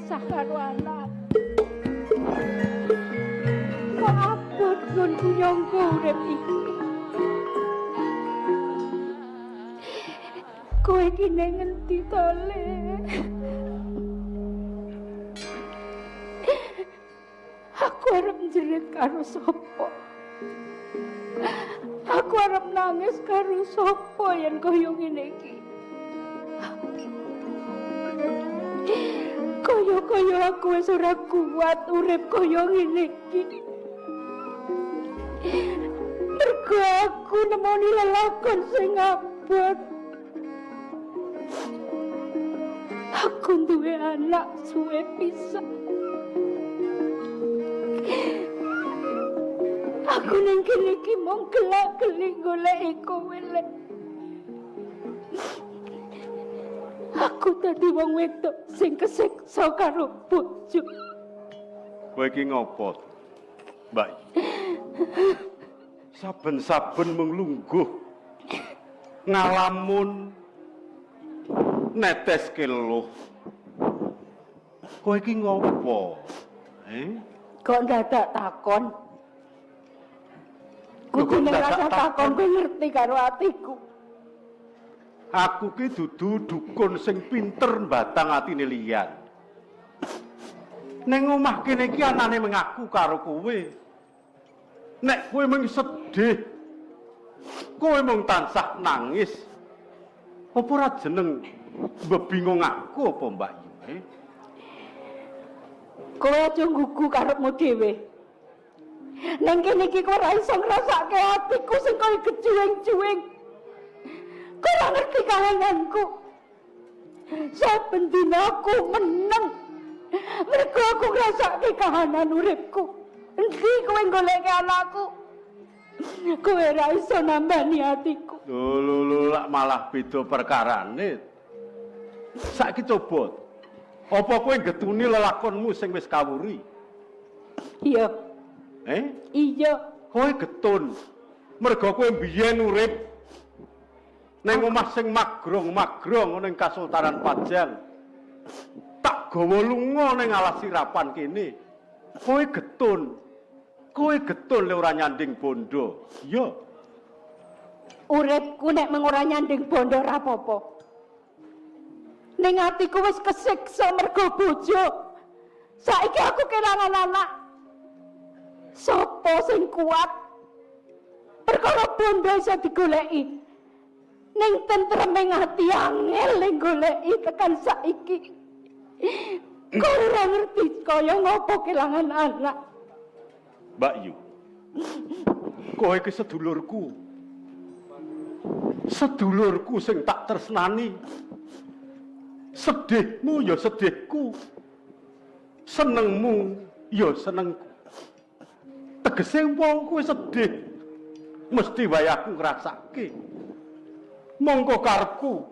pisah karo anak. Kok abot nggonku nyangka urip iki. Kowe iki nang ngendi to, Le? Aku arep jerit karo sapa? Aku arep nangis karo sapa yen kaya ngene iki? Kaya aku wis ora kuat urip kaya ngene iki. Mergo aku nemoni lelakon sing abot. Aku duwe anak suwe pisan. Aku nang kene iki mung gelak-gelik goleki kowe, Le. Aku tadi wong wedok sing kesiksa karo bojo. Kowe iki ngopo, Mbak? Saben-saben mung lungguh ngalamun netes keluh. Kowe iki ngopo? Kok dadak takon? Kudu nek rasa takon kowe ngerti karo atiku. Aku ki dudu dukun sing pinter mbatang atine liyan. Ning omah kene iki anane mengaku karo kowe. Nek kowe mung sedih, kowe mung tansah nangis. Apa ora jeneng bebingung aku apa Mbak Yu? Kowe aja nggugu karepmu dhewe. Nang kene iki kowe ora iso ngrasake atiku sing kaya gejuwing-juwing. Kowe ora ngerti kahananku. Saben dina aku meneng. Mergo aku ngrasake kahanan uripku. Endi kowe goleki anakku? Kowe ora iso nambani atiku. Lho, lak malah beda perkarane. Saiki coba. Apa kowe getuni lelakonmu sing wis kawuri? Iya. Iya. Kowe getun. Mergo kowe biyen urip ning omah sing magrong-magrong ning Kasultanan Pajang. Tak gawa lunga ning alas sirapan kene. Kowe getun. Kowe getun le ora nyanding bondo. Iya. Uripku nek mung ora nyanding bondo ora apa-apa. Ning atiku wis kesiksa mergo bojo. Saiki aku kelangan anak. Sopo sing kuat? Perkara bondo iso digoleki. Ning tentreming ati angel ning goleki tekan saiki. Kok ora ngerti kaya ngopo kelangan anak. Mbak Yu. Kowe iki sedulurku. Sedulurku sing tak tresnani. Sedihmu ya sedihku. Senengmu ya senengku. Tegese wong kuwi sedih mesti wae aku ngrasake. Monggo karepku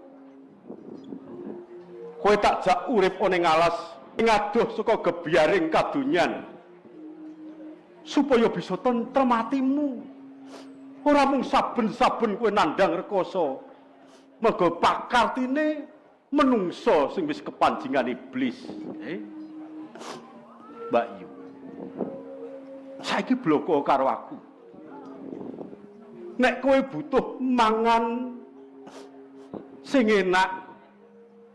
kowe tak jak urip ning alas ngadoh saka gebyaring kadonyan supaya bisa tentrem atimu. Ora mung saben-saben kowe nandhang rekoso mergo pakartine menungso sing wis kepanjingan iblis. Mbak Yu, saiki bloko karo aku. Nek kowe butuh mangan sing enak,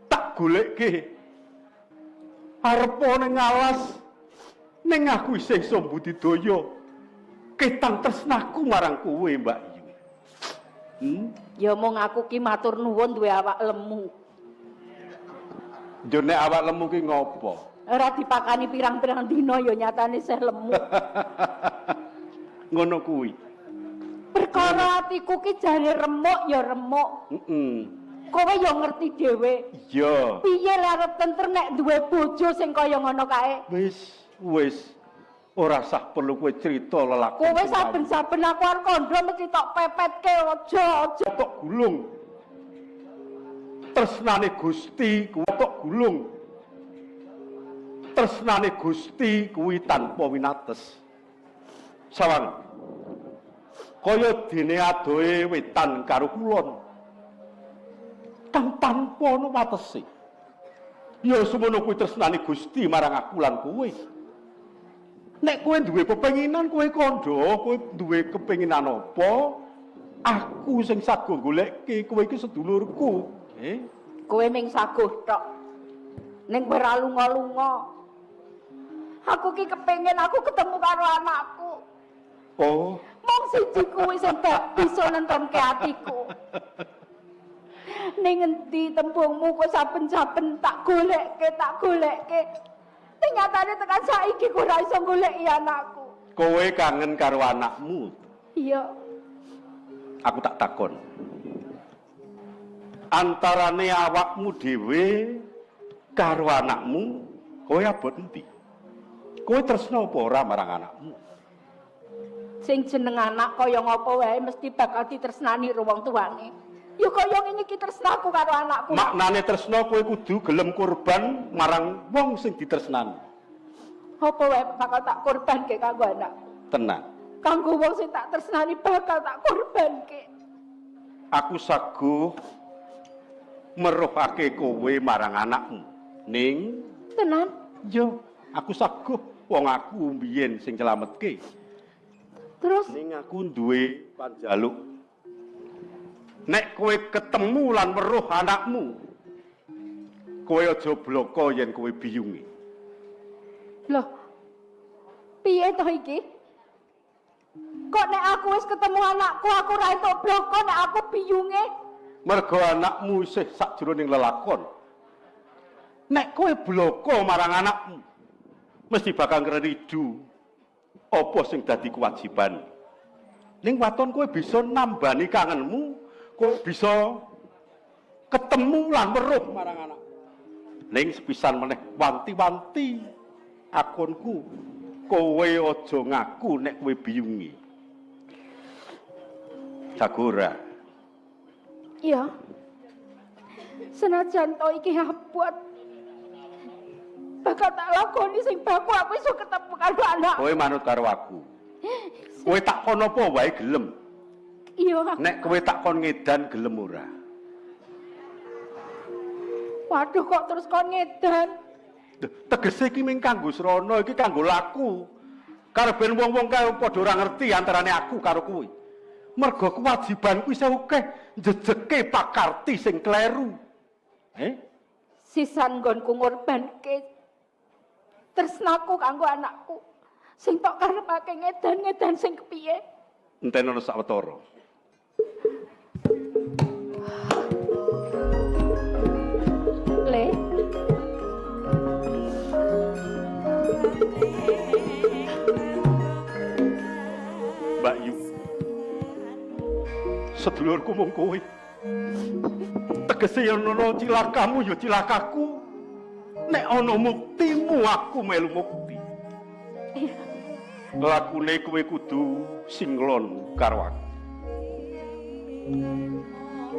tak goleke. Arep ning alas ning aku isih iso budidaya ketang tresnaku marang kowe, Mbak Yu. Ya mung aku ki matur nuwun duwe awak lemu. Yo nek awak lemu ki ngopo? Ora dipakani pirang-pirang dina ya nyatane isih lemu. Ngono kuwi. Perkara atiku ki jane remuk ya remuk. Kowe ya ngerti dhewe. Iya. Piye lek arep tentrem nek duwe bojo sing kaya ngono kae? Wis. Ora sah perlu kowe crita lelakon. Kowe saben-saben aku arep kandha mesti tok pepetke aja. Tok gulung. Tresnane Gusti kuwi tok gulung. Tresnane Gusti kuwi tanpa winates. Sawang. Kaya dene adohe wetan karo kulon. Kang tanpa ana watese. Ya semono kuwi tresnane Gusti marang aku lan kowe. Nek kowe duwe pepenginan kowe kandha, kowe duwe kepenginan apa? Aku sing sago goleke kowe iki sedulurku. Kowe ming saguh tok. Ning kowe ra lunga-lunga. Aku ki kepengin aku ketemu karo anakku. Oh, Mong siji kuwi sing bisa nentremke atiku. Ning endi tembungmu kok saben-saben tak goleke. Ning nyatane tekan saiki kok ora iso goleki anakku. kowe kangen karo anakmu. Iya. Aku tak takon. Antarane awakmu dhewe karo anakmu, kowe abot endi? Kowe tresna apa ora marang anakmu? Sing jeneng anak kaya ngapa wae mesti bakal ditresnani karo wong tuane. Ya kaya ngene iki tresnaku karo anakku. Maknane tresna kowe kudu gelem kurban marang wong sing ditresnani. Apa wae bakal tak korbanke kanggo anakku. Tenang. Kanggo wong sing tak tresnani bakal tak korbanke. Aku saguh meruhake kowe marang anakmu. Ning Tenan? yo, aku saguh wong aku mbiyen sing nyelametke. Terus Ning aku duwe panjaluk. Nek kowe ketemu lan weruh anakmu, kowe aja bloko yen kowe biyunge. loh. Piye to iki? Kok nek aku wis ketemu anakku aku ora entuk bloko nek aku biyunge? Mergo anakmu isih sakjroning lelakon. Nek kowe bloko marang anakmu, mesti bakal ngridu apa sing dadi kewajiban. Ning waton kowe bisa nambani kangenmu, kowe bisa ketemu lan weruh marang anak. Ning sepisan meneh wanti-wanti akonku, kowe aja ngaku nek kowe biyungi. Sagora. Iya. Senajan to iki abot. Bakal tak lakoni sing baku aku iso ketemu karo anak. Kowe manut karo aku. Kowe tak kon apa wae gelem. Iya. Nek kowe tak kon ngedan gelem ora. Waduh kok terus kon ngedan. Tegese iki mung kanggo srana, iki kanggo laku. Karo ben wong-wong kaya padha ora ngerti antarane aku karo kowe. Mergo kewajibanku isih akeh njejeke pakarti sing kleru. Sisan nggonku ngorbanke tresnaku kanggo anakku. Sing tok karepake ngedan-ngedan sing kepiye? Entenono sawetara. Le. Mbak Yu. Sedulurku mung kowe. Tegese yen ana cilakamu ya cilakaku. Nek ana muktimu aku melu mukti. Lakune kowe kudu singlon karo aku.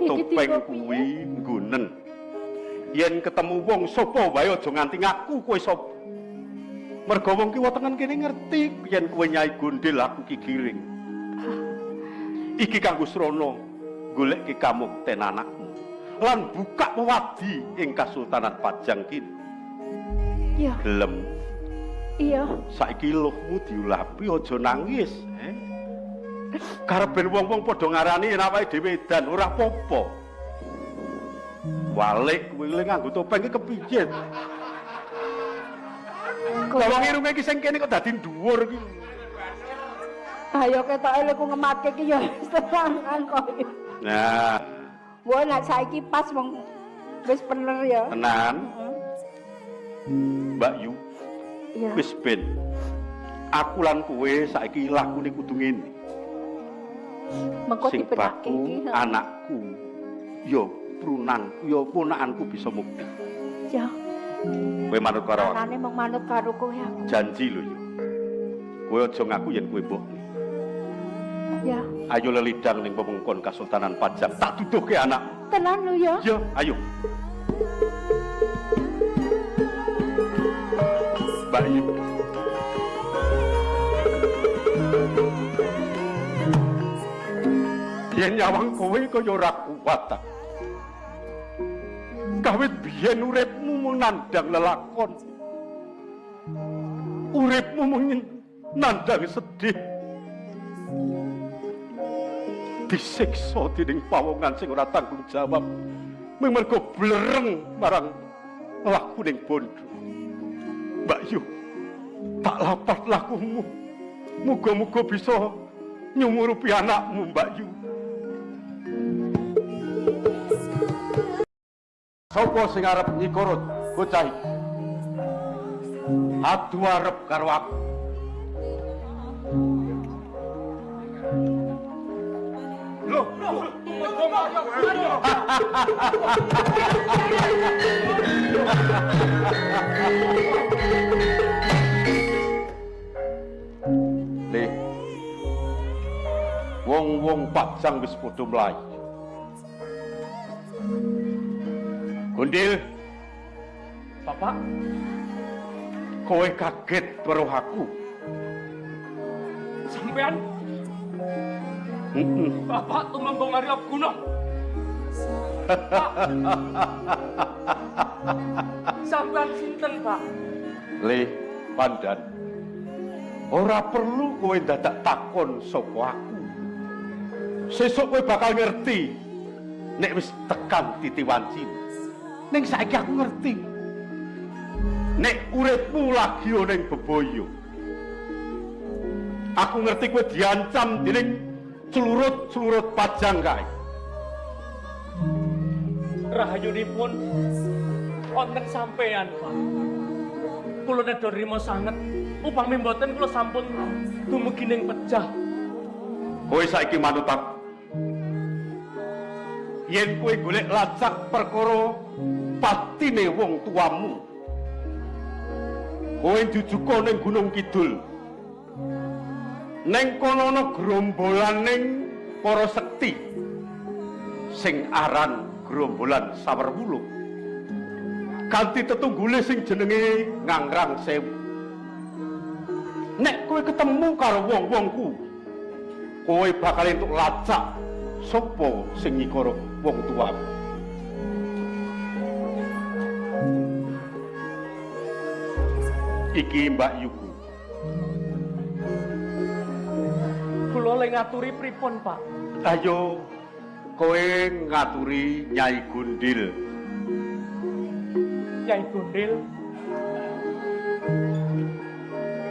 Topeng kuwi nggunen. Yen ketemu wong sapa wae aja nganti ngaku kowe sapa. Mergo wong ki wetengen kene ngerti yen kowe Nyai Gondel aku ki giring. Iki kanggo srana goleki kamukten anakmu lan buka wadi ing Kasultanan Pajang kini. Iya. Gelem. Iya. Saiki luhmu diulapi aja nangis, Karepen wong-wong padha ngarani yen awake dhewe edan ora apa-apa. Walik kowe nganggo topeng iki kepiye? Wong irunge iki sing kene kok dadi dhuwur iki. Ayo ketoke lek ku ngematke ki ya tenan kok. Nah, Wah nek saiki pas wong wis bener ya. tenan. Mbak Yu, Iya. wis ben. Aku lan kowe saiki lakune kudu ngene. Mengko Sing dibenake baku iki. anakku yo prunanku yo ponakanku bisa mukti. Ya. Kowe manut karo aku. Anane mung manut karo kowe aku. Janji lho yo. Kowe aja ngaku yen kowe mbok. Ya. Ayo lelidang ning pemengkon Kasultanan Pajang. Tak duduhke anak. Tenan lho ya. Yo, ayo. Mbak Yu. Yen nyawang kowe kaya ora kuat ta. Kawit biyen uripmu mung nandhang lelakon. Uripmu mung nandhang sedih. Disiksa dening pawongan sing ora tanggung jawab. Mung mergo blereng marang lakuning bondo. Mbak Yu, tak lapat lakumu. Muga-muga bisa nyumurupi anakmu, Mbak Yu. Sapa sing arep nyikorot bocah iki? Adu arep karo aku. Loh, Le, wong-wong Pajang wis padha mlayu. Gundil, Bapak, kowe kaget karo aku. sampean Bapak tumambang Arya Gunung. Sampean sinten, Pak? Le, Pandan. Ora perlu kowe dadak takon sapa aku. Sesuk kowe bakal ngerti nek wis tekan Titiwanci. Ning saiki aku ngerti. Nek uripmu lagi ana ing bebaya. Aku ngerti kowe diancam dening celurut-celurut Pajang kae. Rahayunipun wonten sampean, Pak. Kula nedha rima sanget upami mboten kula sampun dumugi ning pejah. Kowe saiki manut aku. Yen kowe golek lacak perkara patine wong tuamu, kowe jujuka ning Gunung Kidul. Ning kono ana gerombolaning para sekti sing aran gerombolan Sawerwuluh. Kanthi tetunggule sing jenenge Ngangrang Sewu. Nek kowe ketemu karo wong-wongku, kowe bakal entuk lacak sapa sing nyikara wong tuamu. Iki Mbak Yuku. Kula le ngaturi pripun, Pak? Ayo kowe ngaturi Nyai Gundil. Nyai Gundil.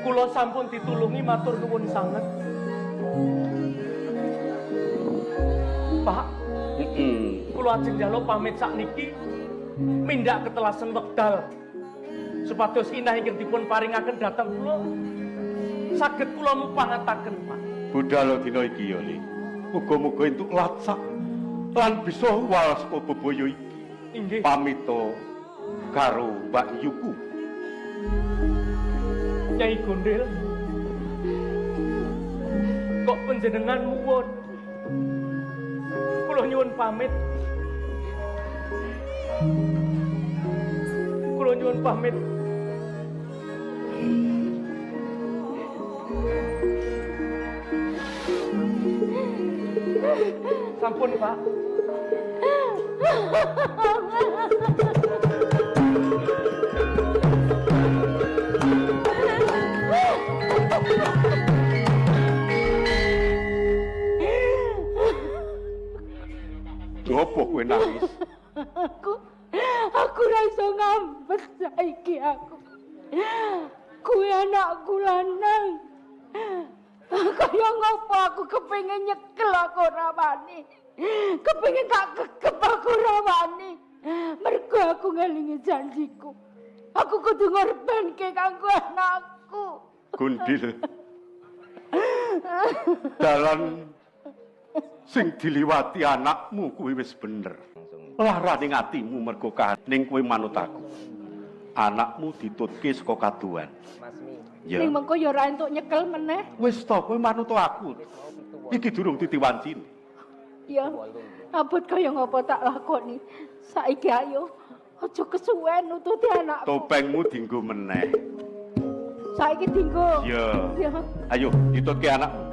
Kula sampun ditulungi matur nuwun sanget. Pak, kula ajeng njaluk pamit sakniki mindhak ketelasen wekdal supados inah ingkang dipun paringaken dhateng kula saged kula mupangataken, Pak. Budal dina iki ya, Le. Muga-muga entuk lacak lan bisa wal saka bebaya iki. Inggih. Pamito karo Mbak Yuku. Nyai Gundil. Kok panjenengan muwun? Kula nyuwun pamit. Kula nyuwun pamit. Sampun, Pak. Ngopo kowe nangis? Aku ra iso ngambek saiki aku. Kuwi anakku lanang. Kaya ngopo aku kepengin nyekel aku ora wani. Kepengin tak kekep aku ora wani. Mergo aku ngelingi janjiku. Aku kudu ngorbanke kanggo anakku. Gundil. Dalan sing diliwati anakmu kuwi wis bener. Larane atimu mergo ning kowe manut aku. Anakmu ditutke saka kaduan. Ya. Ning mengko ya ora entuk nyekel meneh. Wis to kowe manut aku. Iki durung Titiwanci. Ya. Abot kaya ngopo tak lakoni. Saiki ayo aja kesuwen nututi anakku. Topengmu dienggo meneh. Saiki dienggo. Ya. Ya. Ayo ditutke anakmu.